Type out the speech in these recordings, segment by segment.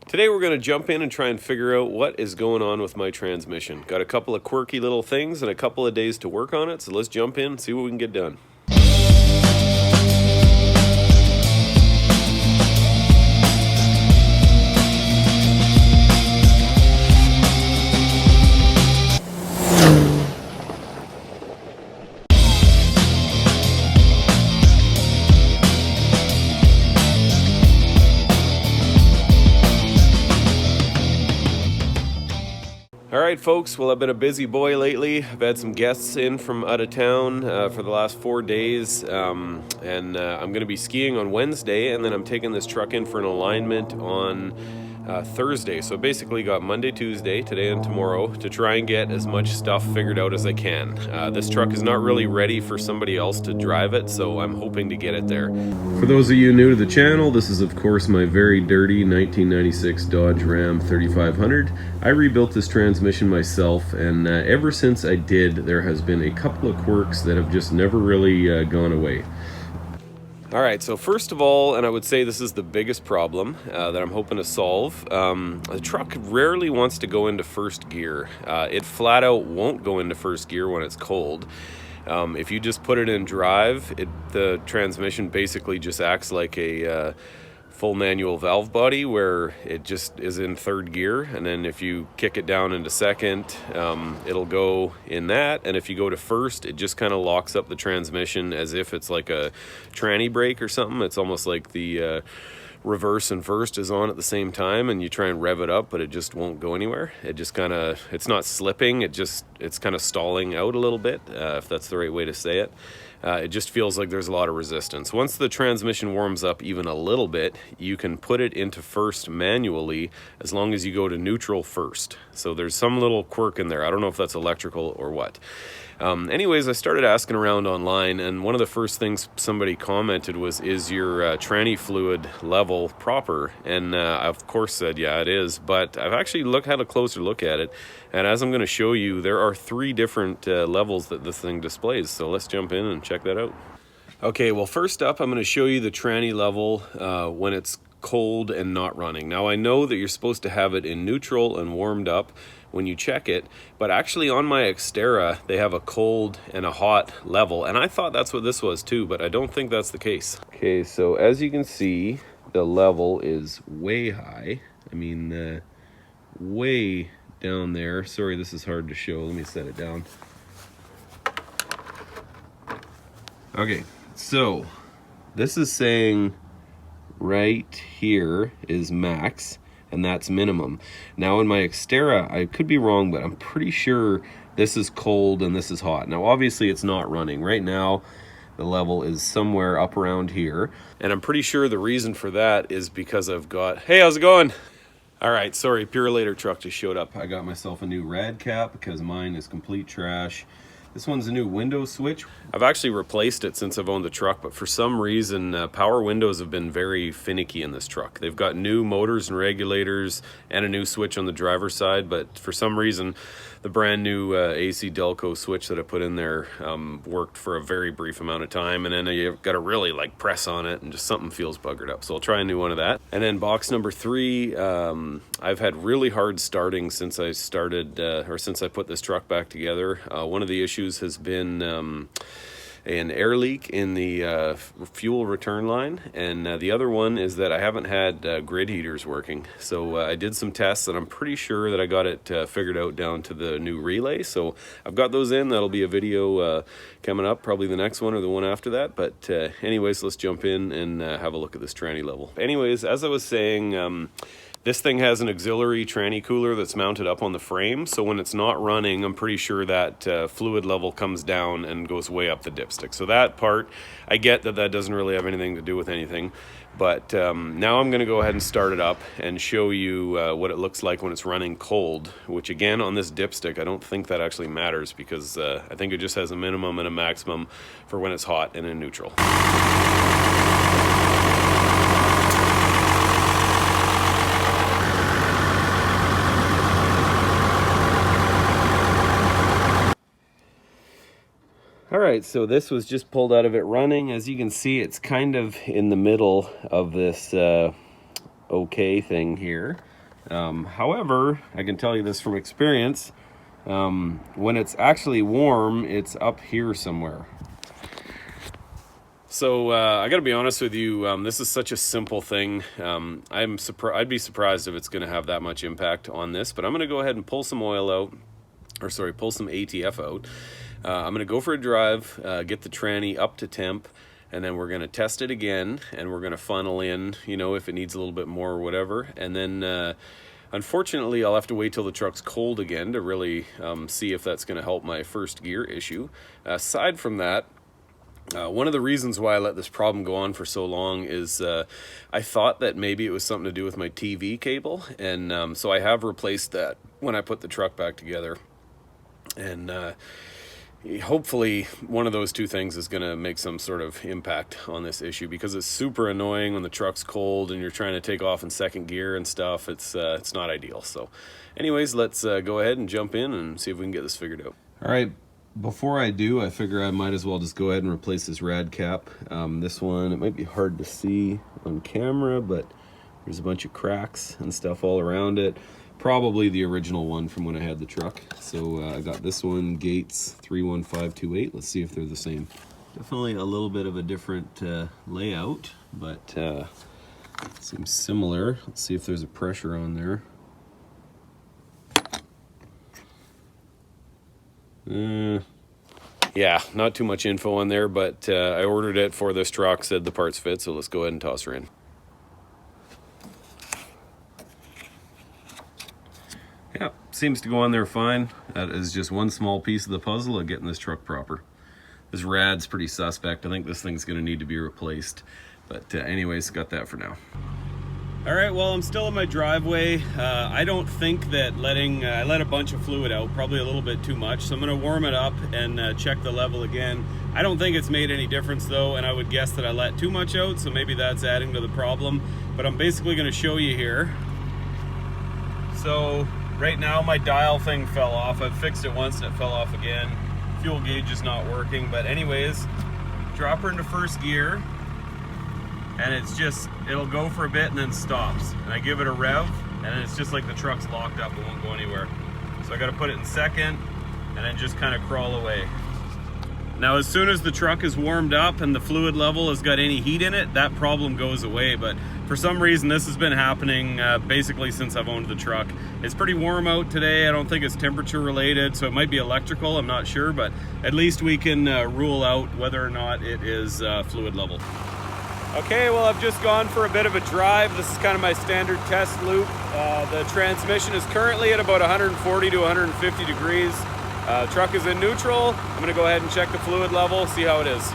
Today we're going to jump in and try and figure out what is going on with my transmission. Got a couple of quirky little things and a couple of days to work on it, so let's jump in and see what we can get done. Alright folks, well I've been a busy boy lately. I've had some guests in from out of town for the last 4 days, and I'm going to be skiing on Wednesday, and then I'm taking this truck in for an alignment on Thursday. So basically got Monday, Tuesday, today and tomorrow to try and get as much stuff figured out as I can. This truck is not really ready for somebody else to drive it, so I'm hoping to get it there. For those of you new to the channel, this is of course my very dirty 1996 Dodge Ram 3500. I rebuilt this transmission myself, and ever since I did, there has been a couple of quirks that have just never really gone away. Alright, so first of all, and I would say this is the biggest problem that I'm hoping to solve, the truck rarely wants to go into first gear. It flat out won't go into first gear when it's cold. If you just put it in drive, the transmission basically just acts like a full manual valve body where it just is in third gear, and then if you kick it down into second, it'll go in that, and if you go to first, it just kind of locks up the transmission as if it's like a tranny brake or something. It's almost like the reverse and first is on at the same time, and you try and rev it up, but it just won't go anywhere. It just kind of, it's not slipping, it's kind of stalling out a little bit, if that's the right way to say it. It just feels like there's a lot of resistance. Once the transmission warms up even a little bit, you can put it into first manually as long as you go to neutral first. So there's some little quirk in there. I don't know if that's electrical or what. Anyways, I started asking around online, and one of the first things somebody commented was, is your tranny fluid level proper? And I of course said, yeah, it is, but I've actually had a closer look at it, and as I'm going to show you, there are 3 different levels that this thing displays, so let's jump in and check that out. Okay, well first up, I'm going to show you the tranny level when it's cold and not running. Now I know that you're supposed to have it in neutral and warmed up when you check it, but actually on my Xterra they have a cold and a hot level, and I thought that's what this was too, but I don't think that's the case. Okay, so as you can see, the level is way high. I mean, way down there. Sorry, this is hard to show. Let me set it down. Okay, so this is saying right here is max, and that's minimum. Now in my Xterra, I could be wrong, but I'm pretty sure this is cold and this is hot. Now obviously it's not running. Right now the level is somewhere up around here, and I'm pretty sure the reason for that is because I've got, hey, how's it going? Alright, sorry, Purolator truck just showed up. I got myself a new rad cap because mine is complete trash. This one's a new window switch. I've actually replaced it since I've owned the truck, but for some reason, power windows have been very finicky in this truck. They've got new motors and regulators and a new switch on the driver's side, but for some reason, the brand new AC Delco switch that I put in there worked for a very brief amount of time, and then you've got to really like press on it, and just something feels buggered up. So I'll try a new one of that. And then box number 3, I've had really hard starting since I started, or since I put this truck back together. One of the issues has been an air leak in the fuel return line, and the other one is that I haven't had grid heaters working. So I did some tests, and I'm pretty sure that I got it figured out down to the new relay. So I've got those in. That'll be a video coming up, probably the next one or the one after that. But anyways, let's jump in and have a look at this tranny level. Anyways, as I was saying, this thing has an auxiliary tranny cooler that's mounted up on the frame, so when it's not running, I'm pretty sure that fluid level comes down and goes way up the dipstick. So that part, I get that that doesn't really have anything to do with anything, but now I'm going to go ahead and start it up and show you what it looks like when it's running cold, which again, on this dipstick, I don't think that actually matters because I think it just has a minimum and a maximum for when it's hot and in neutral. Alright, so this was just pulled out of it running. As you can see, it's kind of in the middle of this okay thing here. However, I can tell you this from experience, when it's actually warm, it's up here somewhere. So I gotta be honest with you, this is such a simple thing. I'd be surprised if it's gonna have that much impact on this, but I'm gonna go ahead and pull some oil out, or sorry, pull some ATF out. I'm gonna go for a drive, get the tranny up to temp, and then we're gonna test it again, and we're gonna funnel in, you know, if it needs a little bit more or whatever. And then unfortunately, I'll have to wait till the truck's cold again to really see if that's gonna help my first gear issue. Aside from that, one of the reasons why I let this problem go on for so long is I thought that maybe it was something to do with my TV cable, and so I have replaced that when I put the truck back together. And hopefully one of those two things is going to make some sort of impact on this issue, because it's super annoying when the truck's cold and you're trying to take off in second gear and stuff. It's not ideal. So anyways, let's go ahead and jump in and see if we can get this figured out. All right. Before I do, I figure I might as well just go ahead and replace this rad cap. This one, it might be hard to see on camera, but there's a bunch of cracks and stuff all around it. Probably the original one from when I had the truck. So I got this one, Gates 31528. Let's see if they're the same. Definitely a little bit of a different layout, but seems similar. Let's see if there's a pressure on there. Yeah, not too much info on there, but I ordered it for this truck, said the parts fit, so let's go ahead and toss her in. Yeah, seems to go on there fine. That is just one small piece of the puzzle of getting this truck proper. This rad's pretty suspect. I think this thing's going to need to be replaced. But anyways, got that for now. All right, well, I'm still in my driveway. I don't think that I let a bunch of fluid out, probably a little bit too much. So I'm gonna warm it up and check the level again. I don't think it's made any difference though, and I would guess that I let too much out, so maybe that's adding to the problem. But I'm basically gonna show you here. So right now my dial thing fell off. I've fixed it once and it fell off again. Fuel gauge is not working, but anyways, drop her into first gear. And it'll go for a bit and then stops. And I give it a rev, and it's just like the truck's locked up, it won't go anywhere. So I gotta put it in second, and then just kind of crawl away. Now, as soon as the truck is warmed up and the fluid level has got any heat in it, that problem goes away. But for some reason, this has been happening basically since I've owned the truck. It's pretty warm out today. I don't think it's temperature related, so it might be electrical, I'm not sure, but at least we can rule out whether or not it is fluid level. Okay, well, I've just gone for a bit of a drive. This is kind of my standard test loop. The transmission is currently at about 140 to 150 degrees. Truck is in neutral. I'm gonna go ahead and check the fluid level, see how it is.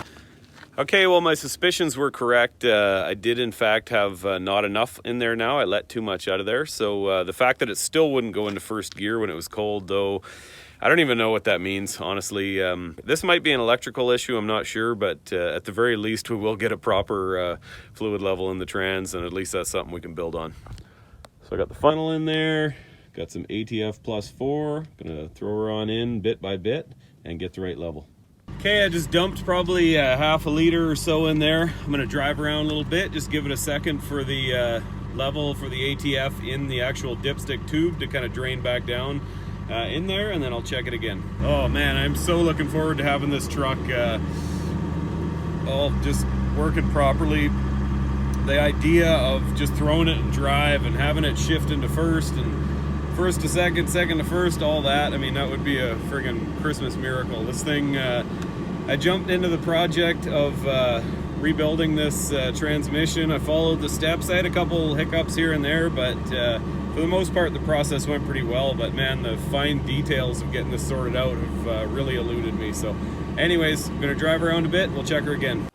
Okay, well, my suspicions were correct. I did in fact have not enough in there now. I let too much out of there. So the fact that it still wouldn't go into first gear when it was cold, though, I don't even know what that means, honestly. This might be an electrical issue, I'm not sure, but at the very least we will get a proper fluid level in the trans, and at least that's something we can build on. So I got the funnel in there, got some ATF plus 4, gonna throw her on in bit by bit and get the right level. Okay, I just dumped probably half a liter or so in there. I'm gonna drive around a little bit, just give it a second for the level for the ATF in the actual dipstick tube to kind of drain back down in there, and then I'll check it again. Oh man, I'm so looking forward to having this truck all just working properly. The idea of just throwing it in drive and having it shift into first and first to second, second to first, all that, I mean, that would be a friggin' Christmas miracle. This thing, I jumped into the project of rebuilding this transmission. I followed the steps. I had a couple hiccups here and there, but for the most part, the process went pretty well, but man, the fine details of getting this sorted out have really eluded me. So anyways, I'm gonna drive around a bit, we'll check her again.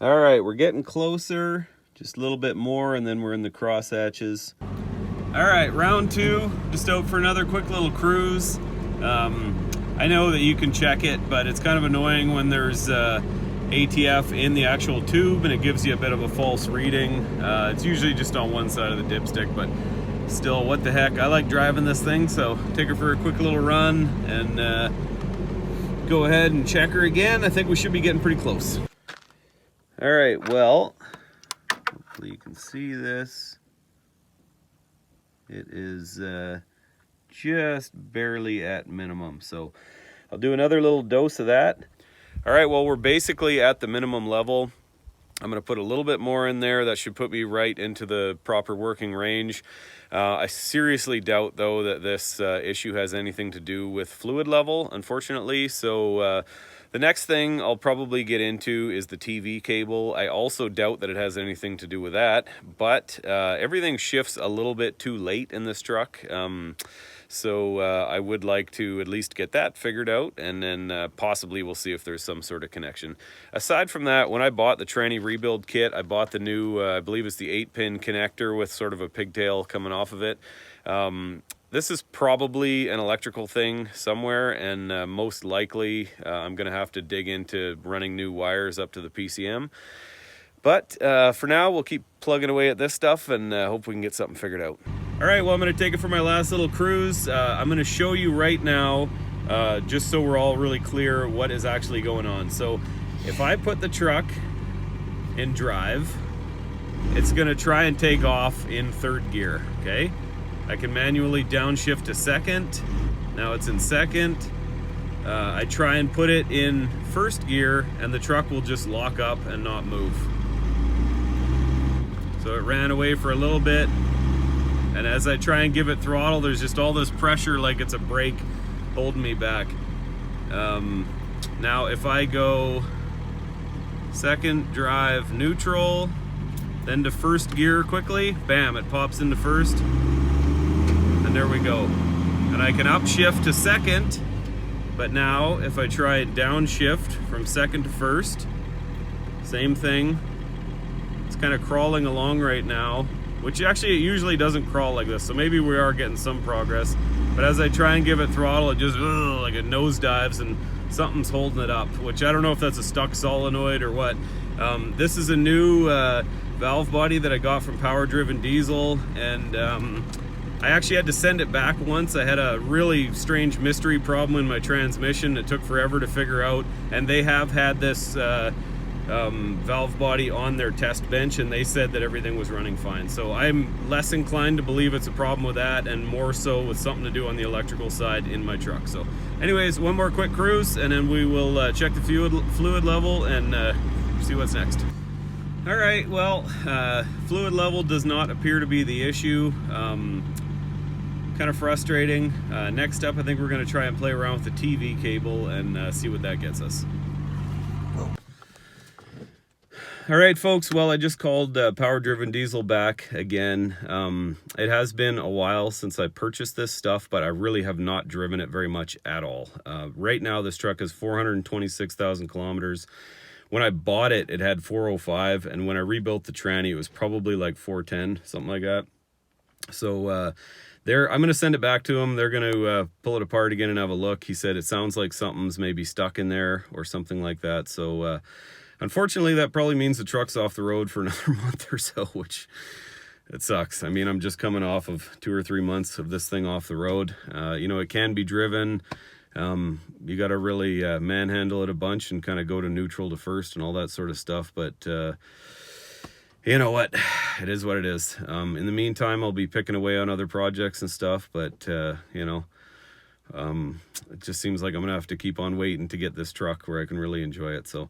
All right, we're getting closer, just a little bit more, and then we're in the cross hatches. All right, round 2, just out for another quick little cruise. I know that you can check it, but it's kind of annoying when there's ATF in the actual tube and it gives you a bit of a false reading. It's usually just on one side of the dipstick, but still, what the heck, I like driving this thing, so take her for a quick little run and go ahead and check her again. I think we should be getting pretty close. All right, well, hopefully you can see this. It is just barely at minimum. So I'll do another little dose of that. All right, well, we're basically at the minimum level. I'm going to put a little bit more in there. That should put me right into the proper working range. I seriously doubt, though, that this issue has anything to do with fluid level, unfortunately. So the next thing I'll probably get into is the TV cable. I also doubt that it has anything to do with that, but everything shifts a little bit too late in this truck. So I would like to at least get that figured out, and then possibly we'll see if there's some sort of connection. Aside from that, when I bought the tranny rebuild kit, I bought the new, I believe it's the 8-pin connector with sort of a pigtail coming off of it. This is probably an electrical thing somewhere, and most likely I'm going to have to dig into running new wires up to the PCM. But for now, we'll keep plugging away at this stuff and hope we can get something figured out. All right, well, I'm going to take it for my last little cruise. I'm going to show you right now, just so we're all really clear what is actually going on. So if I put the truck in drive, it's going to try and take off in third gear, okay? I can manually downshift to second. Now it's in second. I try and put it in first gear, and the truck will just lock up and not move. So it ran away for a little bit, and as I try and give it throttle, there's just all this pressure like it's a brake holding me back. Now if I go second, drive, neutral, then to first gear quickly, bam, it pops into first, and there we go. And I can upshift to second, but now if I try and downshift from second to first, same thing. It's kind of crawling along right now, which actually it usually doesn't crawl like this, so maybe we are getting some progress. But as I try and give it throttle, it just like it nosedives and something's holding it up, which I don't know if that's a stuck solenoid or what. This is a new valve body that I got from Power Driven Diesel, and I actually had to send it back once. I had a really strange mystery problem in my transmission. It took forever to figure out, and they have had this valve body on their test bench, and they said that everything was running fine. So I'm less inclined to believe it's a problem with that, and more so with something to do on the electrical side in my truck. So anyways, one more quick cruise, and then we will check the fluid level and see what's next. All right, well, fluid level does not appear to be the issue. Kind of frustrating. Next up, I think we're going to try and play around with the TV cable and see what that gets us. All right, folks, well, I just called Power Driven Diesel back again. It has been a while since I purchased this stuff, but I really have not driven it very much at all. Right now, this truck is 426,000 kilometers. When I bought it, it had 405, and when I rebuilt the tranny, it was probably like 410, something like that. So I'm going to send it back to him. They're going to pull it apart again and have a look. He said it sounds like something's maybe stuck in there or something like that. So unfortunately, that probably means the truck's off the road for another month or so, which it sucks. I mean, I'm just coming off of 2 or 3 months of this thing off the road. You know, it can be driven. You got to really manhandle it a bunch and kind of go to neutral to first and all that sort of stuff. But you know what? It is what it is. In the meantime, I'll be picking away on other projects and stuff. But, you know, it just seems like I'm going to have to keep on waiting to get this truck where I can really enjoy it. So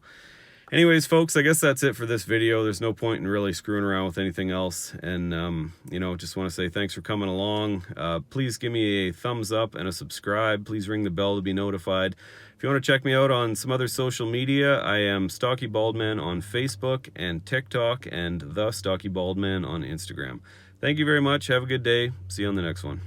anyways, folks, I guess that's it for this video. There's no point in really screwing around with anything else. And, you know, just want to say thanks for coming along. Please give me a thumbs up and a subscribe. Please ring the bell to be notified. If you want to check me out on some other social media, I am Stocky Baldman on Facebook and TikTok, and The Stocky Baldman on Instagram. Thank you very much. Have a good day. See you on the next one.